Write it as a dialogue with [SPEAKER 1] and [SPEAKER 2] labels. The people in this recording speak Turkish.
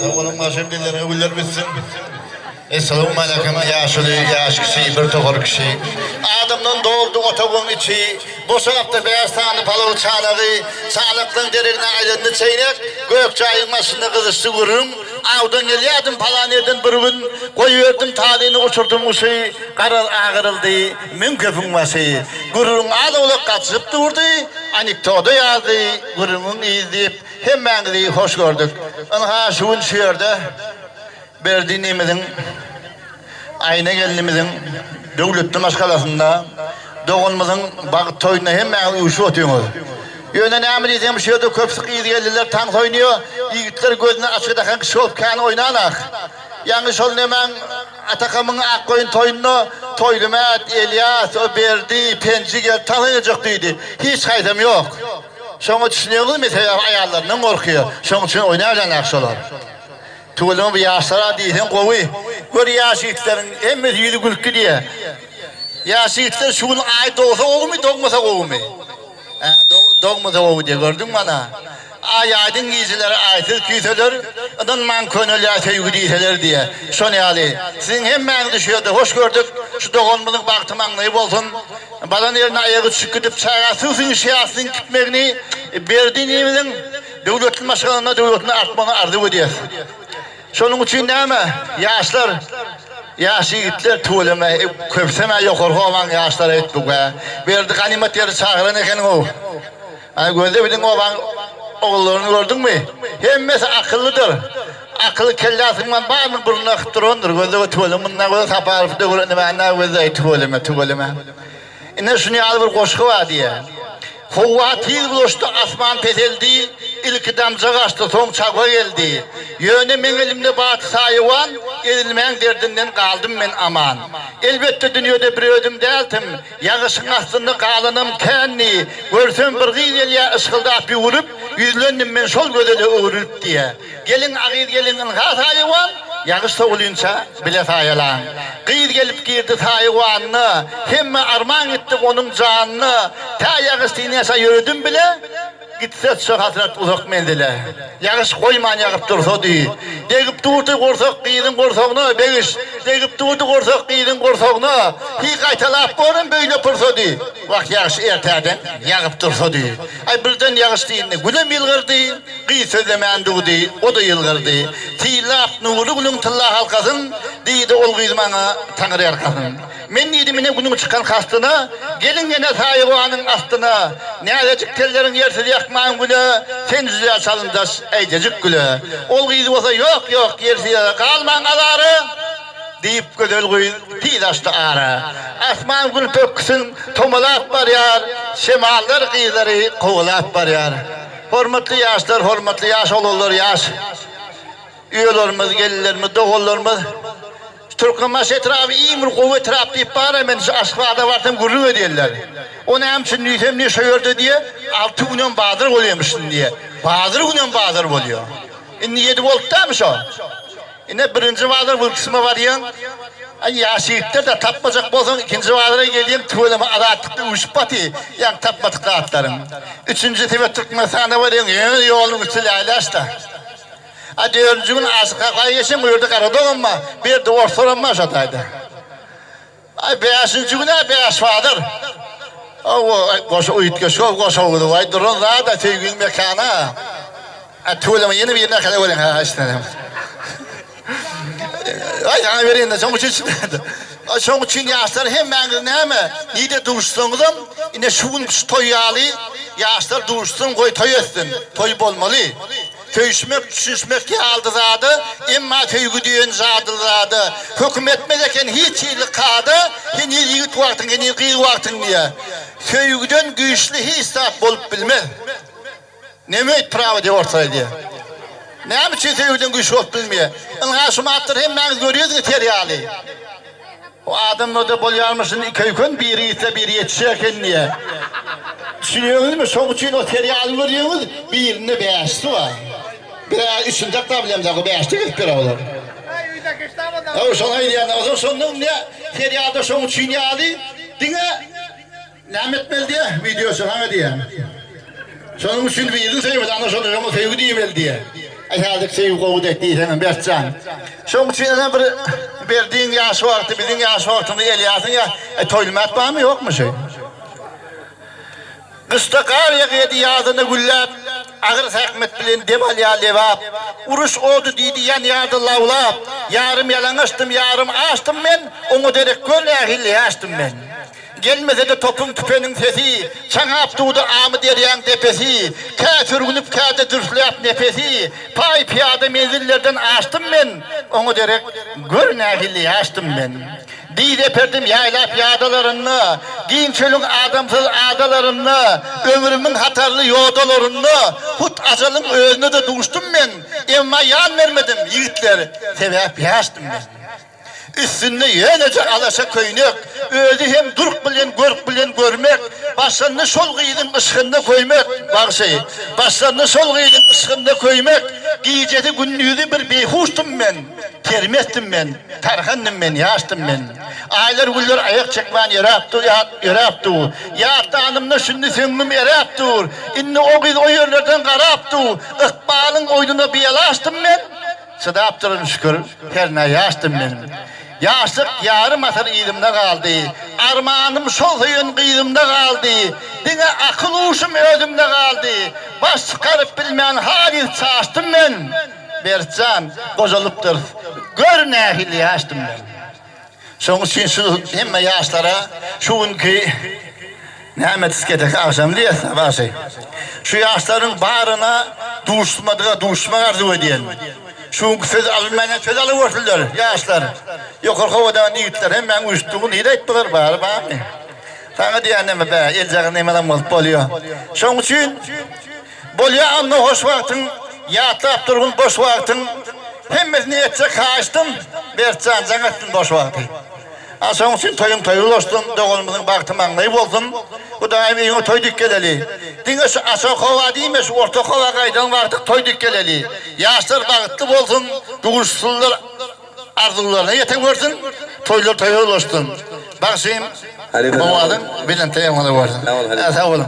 [SPEAKER 1] Onun maşemdilerine güller bitsin. Esselamu aleyküm yaş kişi, bir tohur kişi. Adamdan doğuldu otobun içi. Bu sınıfta beyaz tanı palav çanağı, sağlıklı derine aydınlı çeynek, Gökçay'ın başında kızıştı gururun. Avdan geliyordum falan edin bir gün, koyuyordum talini uçurdum uşu, karar ağırıldı, mümkün vası. Gururun ağırlık kaçıp durdu, anekdotu yazdı, gururun izleyip hemen hoş gördük. Anha şuun şiirde, Berdiğimizin, ayna gelinimizin, devletli maskalasında, doğulmazın bağıt toyuna hemen uyuşu otuyoruz. Yöne ne ameliyatım şurada köpsük iyi geldiler, tank oynuyor, yiğitler gözüne açık takan kişi olup kanı oynanak. Yanlış olun hemen Atakam'ın Akkoyun toyunu, Toylumet, Elias, o Berdi, Penci gel, tanıyacaktıydı. Hiç kaydım yok. Sonra düşünüyoruz mesela ayarlarından korkuyor. Sonra için oynayacaksın akşalar. Tuğlumu bir yaşlara değilsin kovu. Gör yaş yiğitlerin emmez yüzü gülkü diye. Yaş yiğitler şunun ait olsa kovu mu, doğmasa kovu mu? Doğmasa kovu diye gördün mü bana? Aydın giysileri aysız küyseler, adın man könüller sevgi değilseler diye. Şonyalı, sizin hemen düşüyordu, hoş gördük. Şu doğulmalık baktım anlayıp olsun. Balan yerine ayağı çıkıtıp çağırsın, şiasın gitmekini verdiğinimizin devletin maşalarına, devletin artmanı arzu ediyor. Şunun için değil mi? Yaşlar, yaşı gittiler tuğleme, köpseme yok olan yaşlara et bu be. Verdi ganimet yeri çağıran eken o. Hani gözde bilin oğullarını gördün mü? Hemmesi akıllıdır. Akıllı kellasından var mı burnuna kıttırındır. Gözde tuğlemundan gözde taparıfı da görünür. Ben gözde tuğleme. Ne şunu alı bir koşku var diye. Hova tiz buluştu, asman peteldi, ilk damcak açtı, son çakma geldi. Yöne men elimde batı sayıvan, edilmeyen derdinden kaldım ben aman. Elbette dünyada bir ödüm deltim, yağışın aslında kalınım kendi. Görsem bir gıyıl ya ışkılda bir vurup, yüzlendim ben sol gözüyle uğrup diye. Gelin ağır gelinin ha sayıvan, yağışta olunca bile sayalan. Kıyır gelip girdi sayıvanını, hem armağan ettik onun canını. Ta yağış dinlese yürüdüm bile, gitse çok hasret uzak mendile. Yağış koyman yağıp dursa diye. Deyip durdu korsak kıyırın korsağına, begiş. Deyip durdu korsak kıyırın korsağına. Hi kaytalap borun böyle pırsa diye. Bak yağış erteden yağıp dursa diye. Ay birden yağış deyinle gülüm yılgırdı. Kıyı sözlemeyen durdu, o da yılgırdı. Tilap nuru gülün tıllah halkasın, deydi ol kıyızmana tanrı arkasın. Men nidimine günün çıkan kastına, gelin gene sayıvanın astına. Ne azıcık tellerin yersiz yakmağın gülü, sen yüzüye çalındas eydecik gülü. Ol kıyızı olsa yok yersiz kalman azarı, deyip güzel kuyuz tidaştı ağrı. Asman gül pökküsün tomalap var yar, şemallar kıyızları kovalap var yar. Hormatlı yaşlar, hormatlı yaş olurlar yaş. Üyelerimiz, gelirlerimiz, doğullarımız. Türkmenbaş etrafı iyi bir kuvvet etrafı deyip bana hemen aşklarda vardım gurur ediyorlar. Onu hem için nüytem ne şöyle diye 6 günden Bahadır oluyormuşsun diye. Bahadır oluyor. Niyeti voltaymış o. Ne birinci Bahadır bu kısmı var ya. Yaşayıptır da tapmacak bozun ikinci Bahadır'a geleyim tuğlama arattıkta uçup batı. Yani tapmadık rahatlarım. Üçüncü tebe Türkmenistan'da var ya yolun üstüyle aylaştı. Dördüncü gün asıka kayışın buyurduk aradık ama bir de ortalanma aşağıdaydı. Beşinci güne beş vardır. Koşu uyutke şov koşu oldu. Vay durun daha da sevginin mekana. Tuğlama yeni bir yerine kadar olun. Ay sana vereyim de son için çıkmadı. Son için yaşlar hem ben ne mi? Niye de duruşsunuzum? Yine şuun toy alı. Yaşlar duruşsun koy toy etsin. Toy olmalı. Töyüşmek, düşünmek ki aldı zadı, imma tövgü düğün zadı. Hükmetmezken hiç iyilik kadı, yeni yiğit vaktin, yeni kıyı vaktin diye. Tövgüden güçlü hissap bolup bilmez. Ne mühit prava diye ortaya diye. Ne için tövgüden güçlü olup bilmiyor. Aşımı attır hemen görüyoruz ki teriyali. O adam orada bol yarmışın iki gün biri ise biri yetişirken diye. Düşünüyorsunuz mu? Son için o teriyali görüyorsunuz, birine beğeşti var. Bir üçüncü tabilemde o beşte ilk bir olur. O son hayır yani o sonun ne? Feriyada son üçüncü adı. Dine Mehmet Bel diye videosu ha diye. Sonun üçüncü bir yılın sevmedi. Ana sonun onu sevgi diye bel diye. ayaldık şey kovduk değil hemen Berkcan. Şunun için bir verdiğin yaş vakti, bizim yaş vaktinde eliyatın ya, toylumat var mı yok mu şey? Kışta kar yağıydı yağdığını güllep, ağır sekmet bilen demal ya levap, uruş oldu deydi yan yağdı lavlap, yarım yalan açtım, yarım açtım ben, onu derek göl ahilli açtım ben. Gelmese de topun tüpenin sesi, çanap doğdu amı deryan tepesi, kafir günüp kâde dürfleyap nefesi, pay piyade menzillerden açtım ben, onu derek göl ahilli açtım ben. Dide perdim yayla piyadalarını, giyin çölün adamsız adalarını, ömrümün hatarlı yoldalarını, hut acalın önüne de duştum ben, emma yan vermedim yiğitler, sebep yaştım ben. Üstünde yenecek alaşa köynük, özü hem durk bilen görk bilen görmek, başlarını sol kıyının ışığında koymak, bak şey, başlarını sol kıyının ışığında koymak, giyiceti günlüğü bir beyhuştum ben, termettim ben, tarhandım ben, yaştım ben. Aylar güller ayak çekmen yere yaptı, yağıttı hanımla şimdi sengim yere yaptı, inni o kız o yerlerden kara yaptı, ıkbalın oynuna bir yalaştım ben, sıda yaptırın şükür, her ne yaştım benim. Yaşlık yarım asır ilimde kaldı. Armağanım sol hıyın kıyımda kaldı. Dine akıl uşum özümde kaldı. Baş çıkarıp bilmeyen halis çağıştım ben. Berkcan kocalıptır. Gör nehil yaştım ben. Son için şu himme yaşlara şu ki Nehmet iskete akşam diye sabah şey. Şu yaşların bağrına duşma arzu ediyen. Şu söz alınmayana söz alıverdiler yaşlar. Yukarı havadan yiğitler hemen uçtuğun hidayetler var mı? Sana diyeneme be, elcağın emelan olup oluyor. Şunun için, boluyor anla hoş vaktin, yatap durgun boş vaktin, hemiz niyetse kaçtım, Berkcan canettin boş vakti. Şunun için toyul olsun, doğulumuzun baktım anlayıp oldum. Bu da evine toyduk geleli. Dine şu aşağı kova değil mi? Şu orta kova kaydan vardık toyduk geleli. Yaşlar bağıtlı olsun, doğuşsullar arzularına yeten versin, toyul olsun. Bak şimdi, bu adın bilen teyemana versin. Sağ olun.